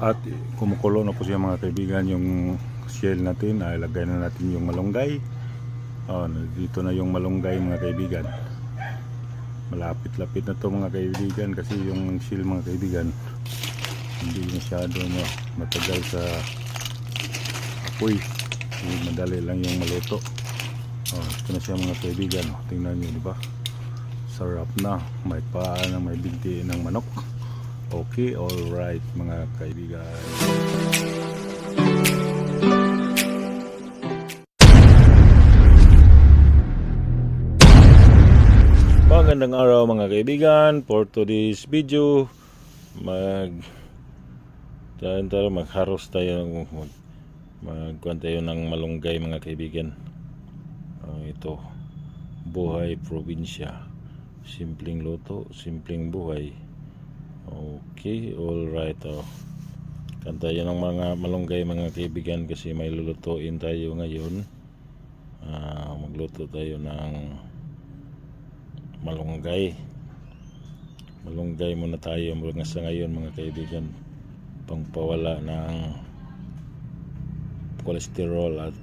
At kumukulo na po siya mga kaibigan. Yung shell natin ay lagay na natin yung malunggay. Dito na yung malunggay mga kaibigan. Malapit-lapit na to mga kaibigan, kasi yung shell mga kaibigan hindi masyado matagal sa apoy. Madali lang yung maluto. Ito na siya mga kaibigan. Tingnan nyo, diba? Sarap na. May paa na may binti ng manok. Okay, alright mga kaibigan. Magandang araw mga kaibigan. For today's video, magharos tayo, magkuhan tayo ng malunggay mga kaibigan. Ito, buhay probinsya, simpleng luto, simpleng buhay. Okay, alright. Kan tayo ng mga malunggay mga kaibigan, kasi may lulutuin tayo ngayon. Magluto tayo ng malunggay muna tayo mga sa ngayon mga kaibigan, pangpawala ng cholesterol at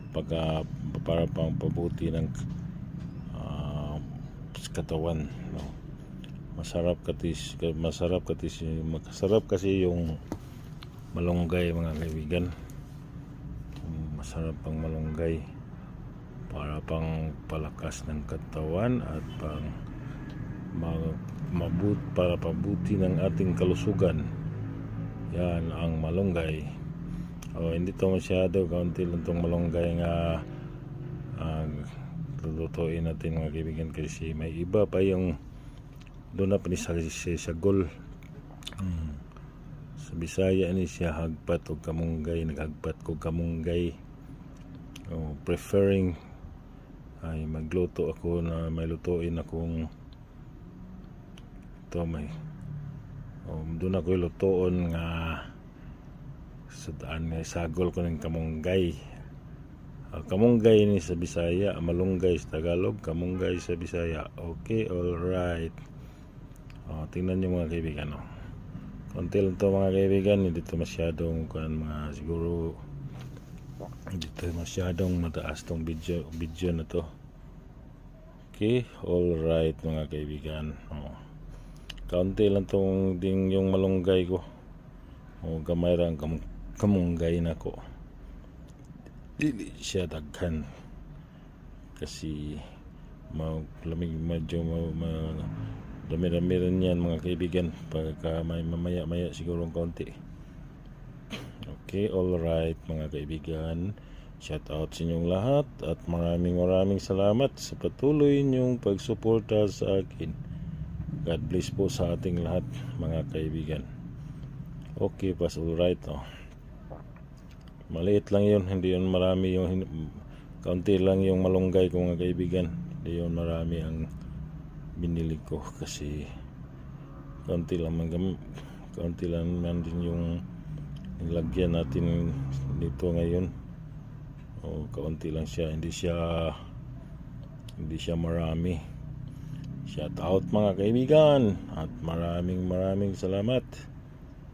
para pang pabuti ng katawan, no? Masarap kasi yung malunggay mga kaibigan. Masarap ang malunggay para pang palakas ng katawan at para pabuti ng ating kalusugan. Yan ang malunggay. Hindi to masyado, kaunti lang tong malunggay nga lulutuin natin mga kaibigan, kasi may iba pa yung doon na pa ni sagol. Sa Bisaya ni siya hagpat o kamunggay, naghagpat ko kamunggay. Preferring ay magluto ako na may lutuin akong ito, may doon ako lutoon nga sa daan nga sagol ko ng kamunggay. Kamunggay ni sa Bisaya, malunggay sa Tagalog, kamunggay sa Bisaya. Okay, alright. Tingnan nyo mga kaibigan. Konti lang to mga kaibigan, hindi to masyadong siguro hindi to masyadong mataas tong video na to. Okay, alright mga kaibigan. Kaunti lang tong yung malunggay ko. Gamay lang kamunggay na ko. Dili siya daghan, kasi lamig, medyo dami-dami rin yan mga kaibigan, pagka may mamaya siguro kaunti. Okay, alright mga kaibigan, shout out sa inyong lahat at maraming salamat sa patuloy ninyong pagsuporta sa akin. God bless po sa ating lahat mga kaibigan. Okay, pas alright. Maliit lang yun, hindi yun marami, yung kaunti lang yung malunggay ko mga kaibigan, hindi yun marami ang binili ko, kasi kaunti lang man din yung nilagyan natin dito ngayon. Kaunti lang siya, hindi siya marami. Shout out mga kaibigan at maraming salamat.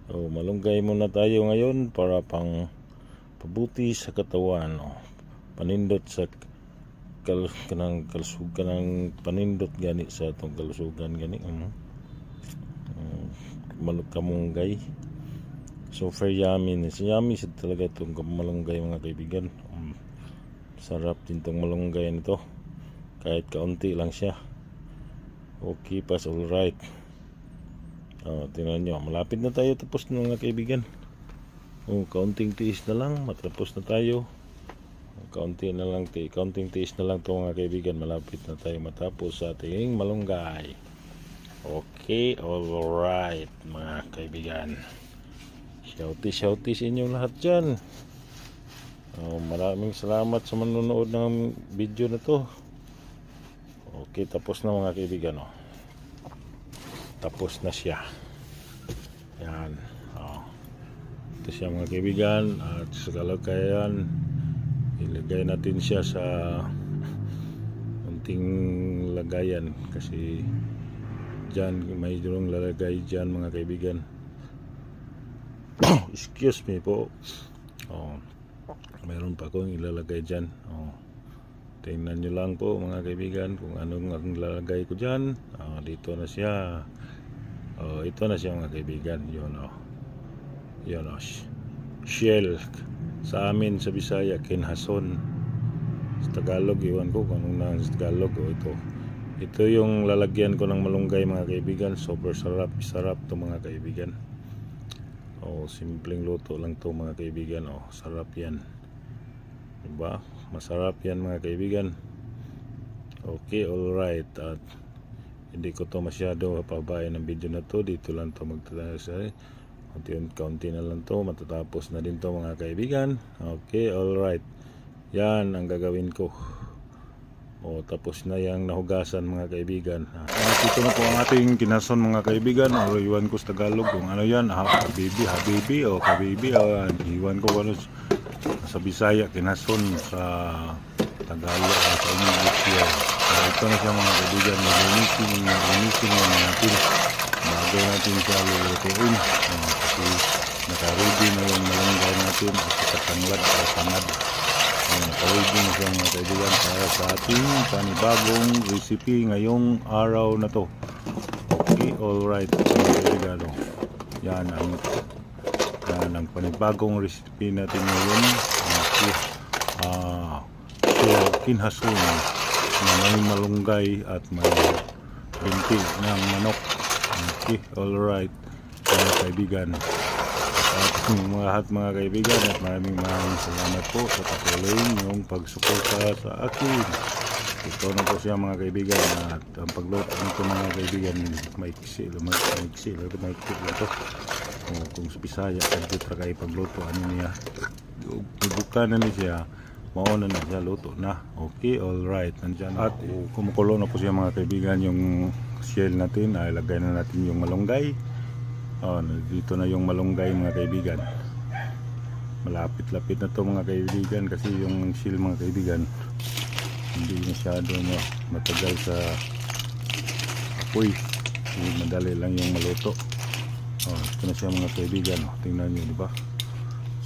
Malunggay muna tayo ngayon para pang pabuti sa katawan, panindot sa kanang panindot gani sa atong kalusugan gani. Kamunggay, so very yummy sa talaga itong malunggay mga kaibigan. Sarap din itong malunggay nito, kahit kaunti lang siya. Okay, pas alright. Tingnan nyo, malapit na tayo tapos na mga kaibigan. Kaunting tiis na lang, matapos na tayo. Kaunting tiis na lang ito mga kaibigan, malapit na tayo matapos sa ating malunggay. Okay, alright mga kaibigan. Shouty sa inyong lahat dyan. Maraming salamat sa manonood ng video na to. Okay, tapos na mga kaibigan. Tapos na siya. Yan. Ito siya mga kaibigan. At sa kalagayan, ilagay natin siya sa unting lagayan, kasi dyan may durong lalagay dyan mga kaibigan. Excuse me po. Oh, mayroon pa akong ilalagay dyan. Oh, tingnan nyo lang po mga kaibigan kung anong ang lalagay ko dyan. Dito na siya. Ito na siya mga kaibigan. Yun oh. Yun oh. Shell. Sa amin sa Bisaya, kinhason. Sa Tagalog, iwan ko kung anong na sa Tagalog. Ito yung lalagyan ko ng malunggay mga kaibigan. Super sarap. Sarap to mga kaibigan. Simpleng luto lang to mga kaibigan. Sarap yan. Diba? Masarap yan mga kaibigan. Okay, alright. At hindi ko to masyado pabayan ng video na to. Dito lang to magtatapos. Kaunti na lang to. Matatapos na din to mga kaibigan. Okay, alright. Yan ang gagawin ko. Tapos na yung nahugasan mga kaibigan. Ito na po ang ating kinason mga kaibigan. Iwan ko sa Tagalog kung ano yan. Habibi o kabibi. Iwan ko ano sa Bisaya kinason, sa Tagalog sa English yan. Ito na siya mga kaibigan. Linisin natin bago natin siya lulutuin. Kasi nakaready na yung malunggay natin at katanglad o tangad. Nakaready na siya mga kaibigan para sa ating panibagong recipe ngayong araw na to. Okay, alright mga kaibigan. Yan ang panibagong recipe natin ngayon. Kinhason na may malunggay at may binti ng manok. Okay, alright mga kaibigan. At mga kaibigan, at maraming salamat po sa patuloy niyong pagsuporta sa akin. Ito na po siya mga kaibigan. At ang pagluto nito mga kaibigan, maiksi lang ito. Kung sa Bisaya kadto kay pagluto ano niya, buka na ni siya, mauna na siya, luto na. Okay, alright, nandiyan. At kumukulo na po siya mga kaibigan. Yung shell natin, ay lagay na natin yung malunggay. Dito na yung malunggay mga kaibigan. Malapit-lapit na to mga kaibigan, kasi yung shell mga kaibigan hindi masyado matagal sa apoy. Madali lang yung maluto. Ito na siya mga kaibigan. Tingnan nyo, diba?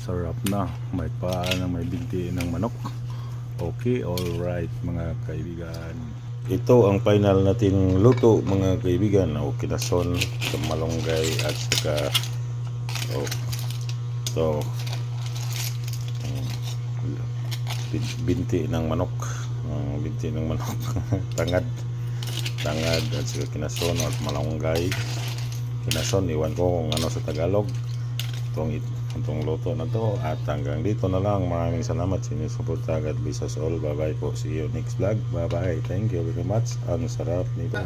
Sarap na. May paa na may binti ng manok. Okay, alright mga kaibigan. Ito ang final nating luto mga kaibigan. Kinason sa malunggay at saka binti ng manok. tangad at saka kinason at malunggay. Kinason, iwan ko kung ano sa Tagalog itong luto na to. At hanggang dito na lang. Maraming salamat sa inyong suporta. God bless us all. Bye bye po. See you next vlog. Bye bye. Thank you very much. Ang sarap nito.